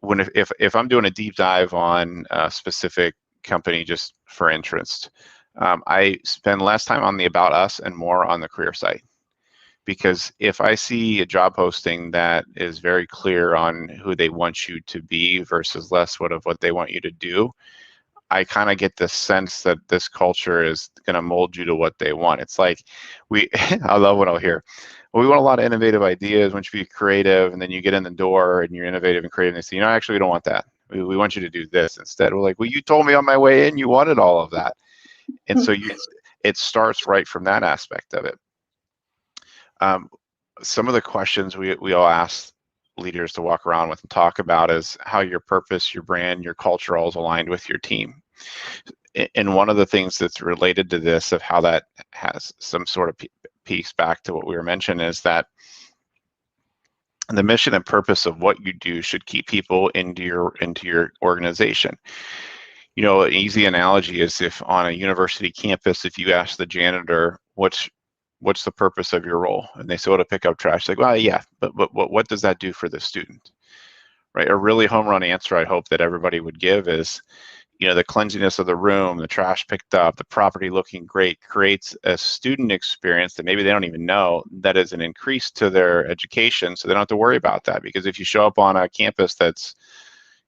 If I'm doing a deep dive on a specific company just for interest, I spend less time on the about us and more on the career site. Because if I see a job posting that is very clear on who they want you to be versus less of what they want you to do, I kind of get the sense that this culture is going to mold you to what they want. It's like I love what I'll hear. Well, we want a lot of innovative ideas. We want you to be creative, and then you get in the door and you're innovative and creative, and they say, actually, we don't want that. We want you to do this instead. We're like, well, you told me on my way in you wanted all of that, and so it starts right from that aspect of it. Some of the questions we all ask leaders to walk around with and talk about is how your purpose, your brand, your culture all is aligned with your team. And one of the things that's related to this, of how that has some sort of piece back to what we were mentioning, is that the mission and purpose of what you do should keep people into your organization. An easy analogy is if on a university campus, if you ask the janitor what's the purpose of your role, and they say, well, to pick up trash. Like, well, yeah, but what does that do for the student, right? A really home run answer I hope that everybody would give is, the cleanliness of the room, the trash picked up, the property looking great creates a student experience that maybe they don't even know that is an increase to their education, so they don't have to worry about that. Because if you show up on a campus that's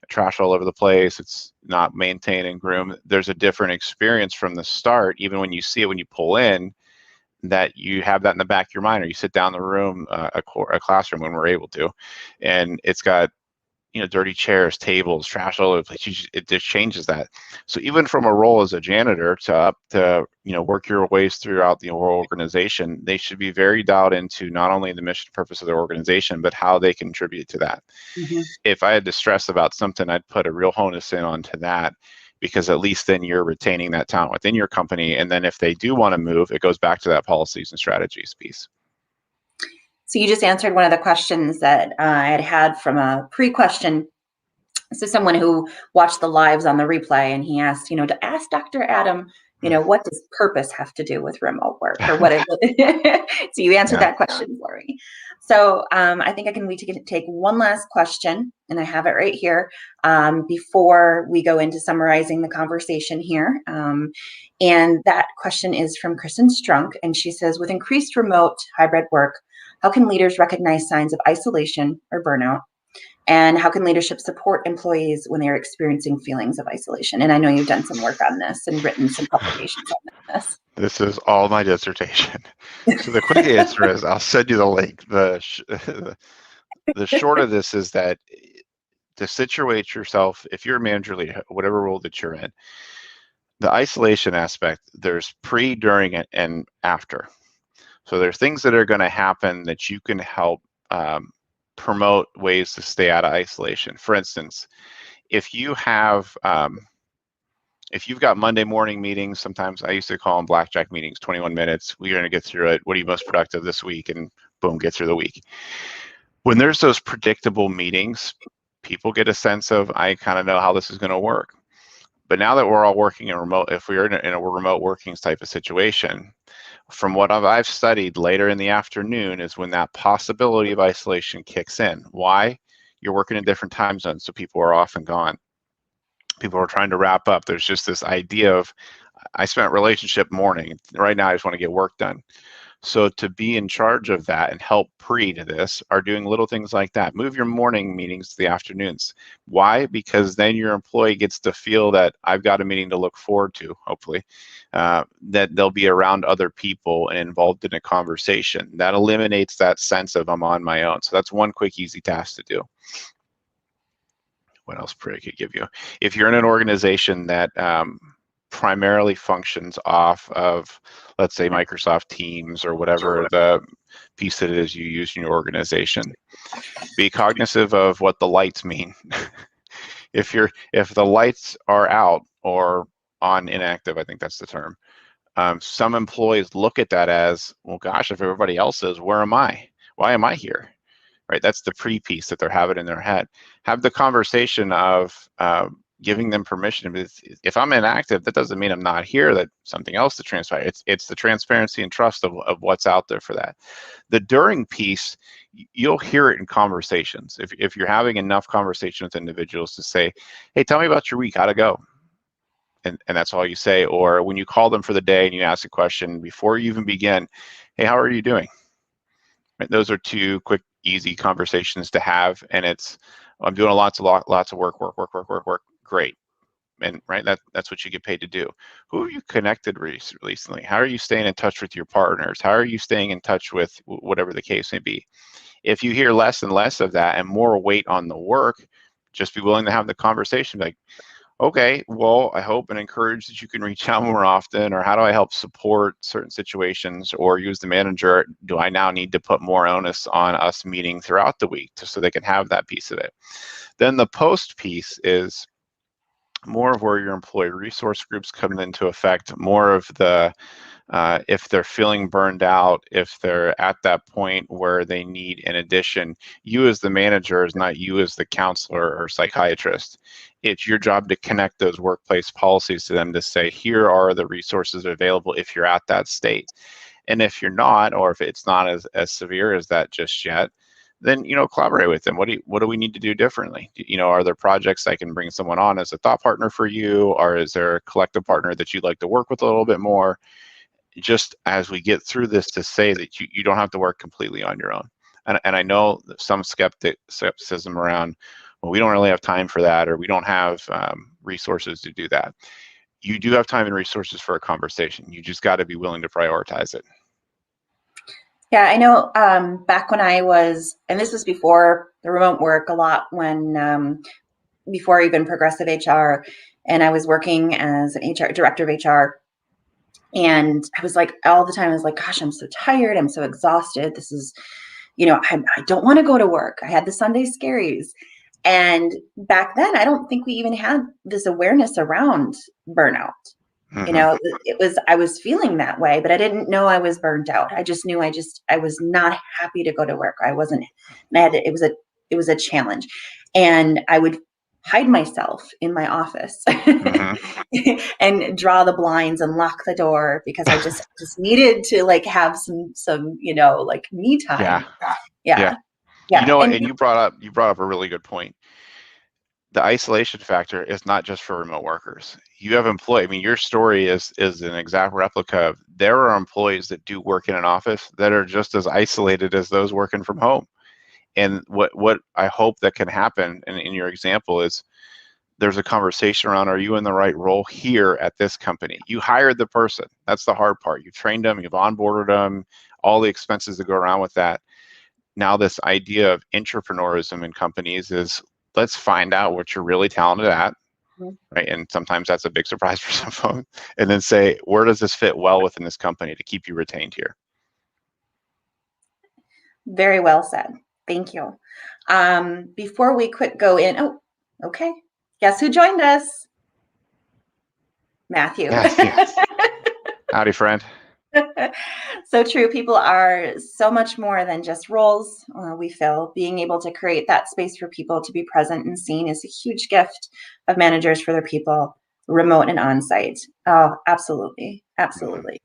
trash all over the place, it's not maintained and groomed, there's a different experience from the start, even when you see it when you pull in, that you have that in the back of your mind, or you sit down in the room, a classroom when we're able to, and it's got dirty chairs, tables, trash all over the place. It just changes that. So even from a role as a janitor to work your ways throughout the whole organization, they should be very dialed into not only the mission purpose of their organization, but how they contribute to that. Mm-hmm. If I had to stress about something, I'd put a real onus in onto that, because at least then you're retaining that talent within your company. And then if they do want to move, it goes back to that policies and strategies piece. So you just answered one of the questions that I had from a pre-question. So someone who watched the lives on the replay, and he asked, to ask Dr. Adam, what does purpose have to do with remote work, or what is it? So you answered that question for me. So I think we can take one last question, and I have it right here, before we go into summarizing the conversation here. And that question is from Kristen Strunk, and she says, with increased remote hybrid work, how can leaders recognize signs of isolation or burnout? And how can leadership support employees when they're experiencing feelings of isolation? And I know you've done some work on this and written some publications on this. This is all my dissertation. So the quick answer is I'll send you the link. The short of this is that to situate yourself, if you're a manager, leader, whatever role that you're in, The isolation aspect, there's pre, during, and after. So there's things that are going to happen that you can help promote ways to stay out of isolation. For instance, if you have if you've got Monday morning meetings, sometimes I used to call them blackjack meetings, 21 minutes, we're going to get through it. What are you most productive this week? And boom, get through the week. When there's those predictable meetings, people get a sense of, I kind of know how this is going to work. But now that we're all working in remote, if we're in a remote workings type of situation, from what I've studied, later in the afternoon is when that possibility of isolation kicks in. Why? You're working in different time zones, so people are often gone. People are trying to wrap up. There's just this idea of, I spent relationship morning. Right now, I just want to get work done. So to be in charge of that and help pre to this are doing little things like that. Move your morning meetings to the afternoons. Why? Because then your employee gets to feel that I've got a meeting to look forward to, hopefully, that they'll be around other people and involved in a conversation. That eliminates that sense of I'm on my own. So that's one quick, easy task to do. What else pre could give you? If you're in an organization that primarily functions off of, let's say, Microsoft Teams or whatever the piece that it is you use in your organization, be cognizant of what the lights mean. If the lights are out or on inactive, I think that's the term. Some employees look at that as, well, gosh, if everybody else is, where am I? Why am I here? Right? That's the pre-piece that they're having in their head. Have the conversation of giving them permission. If I'm inactive, that doesn't mean I'm not here, that something else to transpire. It's the transparency and trust of what's out there for that. The during piece, you'll hear it in conversations. If you're having enough conversation with individuals to say, hey, tell me about your week, how'd it go? And that's all you say. Or when you call them for the day and you ask a question before you even begin, hey, how are you doing? Right? Those are two quick, easy conversations to have. And it's, I'm doing lots of work. Great. And right, that's what you get paid to do. Who are you connected recently? How are you staying in touch with your partners? How are you staying in touch with whatever the case may be? If you hear less and less of that and more weight on the work, just be willing to have the conversation. Like, okay, well, I hope and encourage that you can reach out more often, or how do I help support certain situations, or use the manager? Do I now need to put more onus on us meeting throughout the week so they can have that piece of it? Then the post piece is more of where your employee resource groups come into effect, more of the if they're feeling burned out, if they're at that point where they need an addition, you as the manager is not you as the counselor or psychiatrist. It's your job to connect those workplace policies to them to say, here are the resources available if you're at that state. And if you're not, or if it's not as severe as that just yet, then collaborate with them. What do we need to do differently? Are there projects I can bring someone on as a thought partner for you, or is there a collective partner that you'd like to work with a little bit more? Just as we get through this, to say that you don't have to work completely on your own. And I know some skepticism around, well, we don't really have time for that, or we don't have resources to do that. You do have time and resources for a conversation. You just got to be willing to prioritize it. Yeah, I know back when I was, and this was before the remote work a lot, when before even progressive HR, and I was working as an HR director of HR. And I was like, all the time, I was like, gosh, I'm so tired. I'm so exhausted. This is, I don't want to go to work. I had the Sunday scaries. And back then, I don't think we even had this awareness around burnout. Mm-hmm. I was feeling that way, but I didn't know I was burnt out. I just knew I was not happy to go to work. I wasn't, and it was a challenge. And I would hide myself in my office Mm-hmm. and draw the blinds and lock the door because I just needed to like have some, like me time. Yeah. Yeah. And you brought up a really good point. The isolation factor is not just for remote workers. You have employees. I mean, your story is an exact replica of, there are employees that do work in an office that are just as isolated as those working from home. And what I hope that can happen, and in your example, is there's a conversation around, are you in the right role here at this company? You hired the person. That's the hard part. You've trained them, you've onboarded them, all the expenses that go around with that. Now this idea of entrepreneurism in companies is, let's find out what you're really talented at. right? And sometimes that's a big surprise for some folks. And then say, where does this fit well within this company to keep you retained here? Very well said. Thank you. Before we go in, oh, okay. Guess who joined us? Matthew. Yes, yes. Howdy, friend. So true. People are so much more than just roles we fill. Being able to create that space for people to be present and seen is a huge gift of managers for their people, remote and on-site. Oh, absolutely. Absolutely.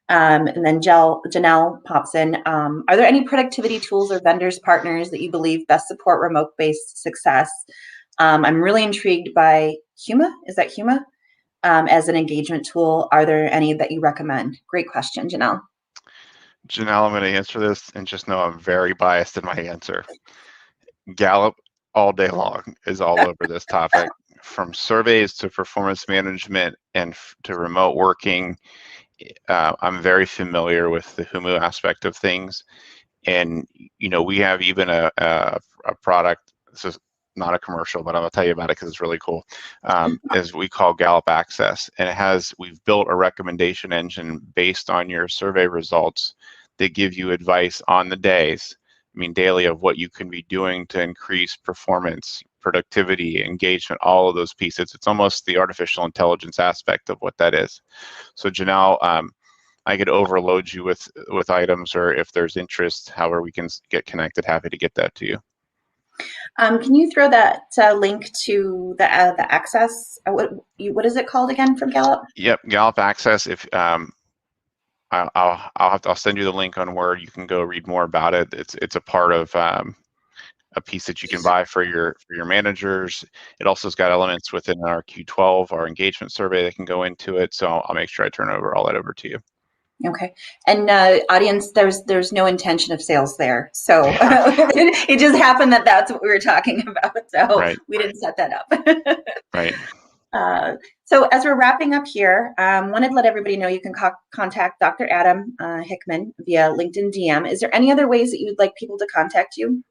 And then Janelle pops in. Are there any productivity tools or vendors, partners that you believe best support remote-based success? I'm really intrigued by Huma. Is that Huma? As an engagement tool? Are there any that you recommend? Great question, Janelle. Janelle, I'm going to answer this and just know I'm very biased in my answer. Gallup all day long is all over this topic, from surveys to performance management and to remote working. I'm very familiar with the Humu aspect of things. And, we have even a product, this is not a commercial, but I'm gonna tell you about it because it's really cool, is we call Gallup Access. And we've built a recommendation engine based on your survey results that give you advice on the days, daily, of what you can be doing to increase performance, productivity, engagement, all of those pieces. It's almost the artificial intelligence aspect of what that is. So Janelle, I could overload you with items, or if there's interest, however we can get connected, happy to get that to you. Can you throw that link to the access? What is it called again from Gallup? Yep, Gallup Access. If I'll send you the link on where you can go read more about it. It's a part of a piece that you can buy for your managers. It also has got elements within our Q12, our engagement survey, that can go into it. So I'll make sure I turn all that over to you. Okay. And audience, there's no intention of sales there. So it just happened that that's what we were talking about. So right. We didn't set that up. Right. So as we're wrapping up here, wanted to let everybody know you can contact Dr. Adam Hickman via LinkedIn DM. Is there any other ways that you would like people to contact you?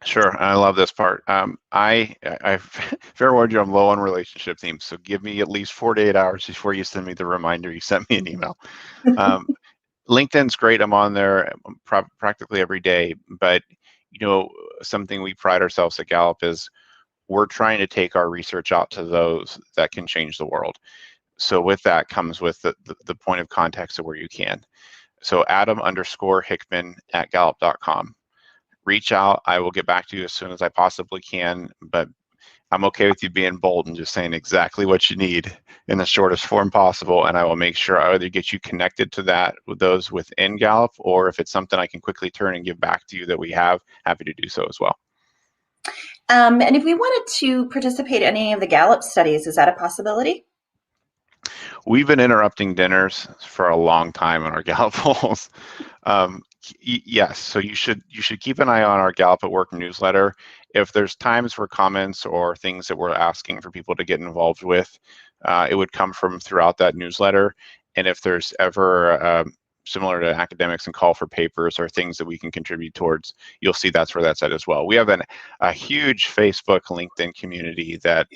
Sure, I love this part. I fair warned you, I'm low on relationship themes, so give me at least 48 hours before you send me the reminder. You sent me an email. LinkedIn's great. I'm on there practically every day. But something we pride ourselves at Gallup is we're trying to take our research out to those that can change the world. So with that comes with the point of contact of where you can. So Adam_Hickman at Gallup.com. Reach out. I will get back to you as soon as I possibly can, but I'm okay with you being bold and just saying exactly what you need in the shortest form possible, and I will make sure I either get you connected to that with those within Gallup, or if it's something I can quickly turn and give back to you that we have, happy to do so as well. And if we wanted to participate in any of the Gallup studies, is that a possibility? We've been interrupting dinners for a long time on our Gallup polls. Yes, so you should keep an eye on our Gallup at Work newsletter. If there's times for comments or things that we're asking for people to get involved with, it would come from throughout that newsletter. And if there's ever similar to academics and call for papers or things that we can contribute towards, you'll see that's where that's at as well. We have a huge Facebook, LinkedIn community that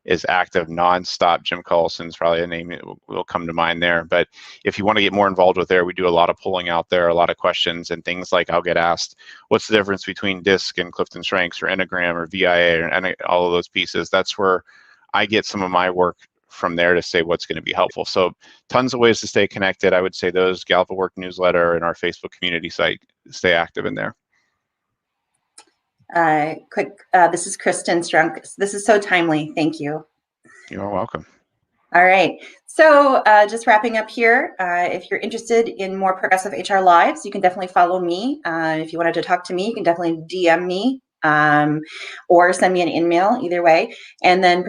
is active nonstop. Jim Collison's probably a name that will come to mind there. But if you want to get more involved with there, we do a lot of polling out there, a lot of questions, and things like I'll get asked, what's the difference between DISC and Clifton Strengths or Enneagram or VIA and all of those pieces? That's where I get some of my work from there to say what's going to be helpful. So tons of ways to stay connected. I would say those, Gallup at Work newsletter and our Facebook community site, stay active in there. This is Kristen Strunk. This is so timely. Thank you. You're welcome. All right. So just wrapping up here, if you're interested in more Progressive HR Lives, you can definitely follow me. If you wanted to talk to me, you can definitely DM me or send me an email, either way. And then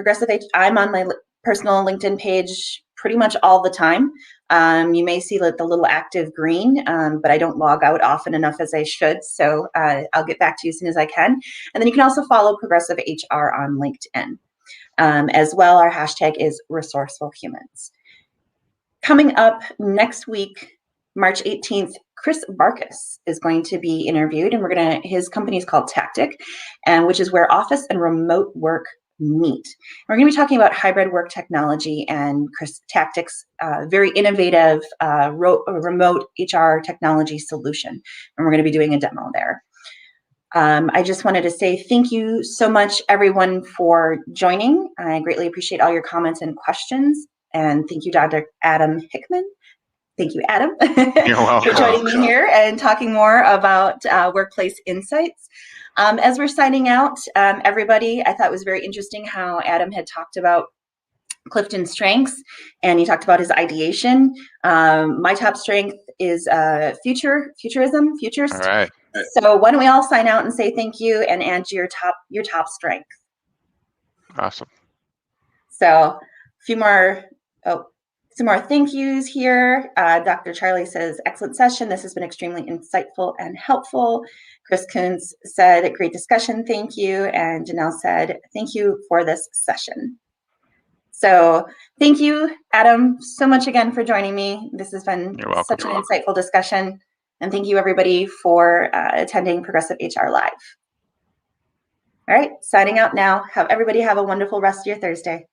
I'm on my personal LinkedIn page pretty much all the time. You may see the little active green, but I don't log out often enough as I should. So I'll get back to you as soon as I can. And then you can also follow Progressive HR on LinkedIn. As well, our hashtag is Resourceful Humans. Coming up next week, March 18th, Chris Barkus is going to be interviewed, and his company is called Tactic, which is where office and remote work meet. We're going to be talking about hybrid work technology and Chris Tactic's very innovative remote HR technology solution. And we're going to be doing a demo there. I just wanted to say thank you so much, everyone, for joining. I greatly appreciate all your comments and questions. And thank you, Dr. Adam Hickman. Thank you, Adam, You're welcome. for joining me here and talking more about workplace insights. As we're signing out, everybody, I thought it was very interesting how Adam had talked about Clifton's strengths, and he talked about his ideation. My top strength is futurism. All right. So why don't we all sign out and say thank you and add your top strength. Awesome. So a few more. Some more thank yous here. Dr. Charlie says, excellent session. This has been extremely insightful and helpful. Chris Coons said, great discussion. Thank you. And Janelle said, thank you for this session. So thank you, Adam, so much again for joining me. This has been such an insightful discussion. And thank you, everybody, for attending Progressive HR Live. All right, signing out now. Everybody have a wonderful rest of your Thursday.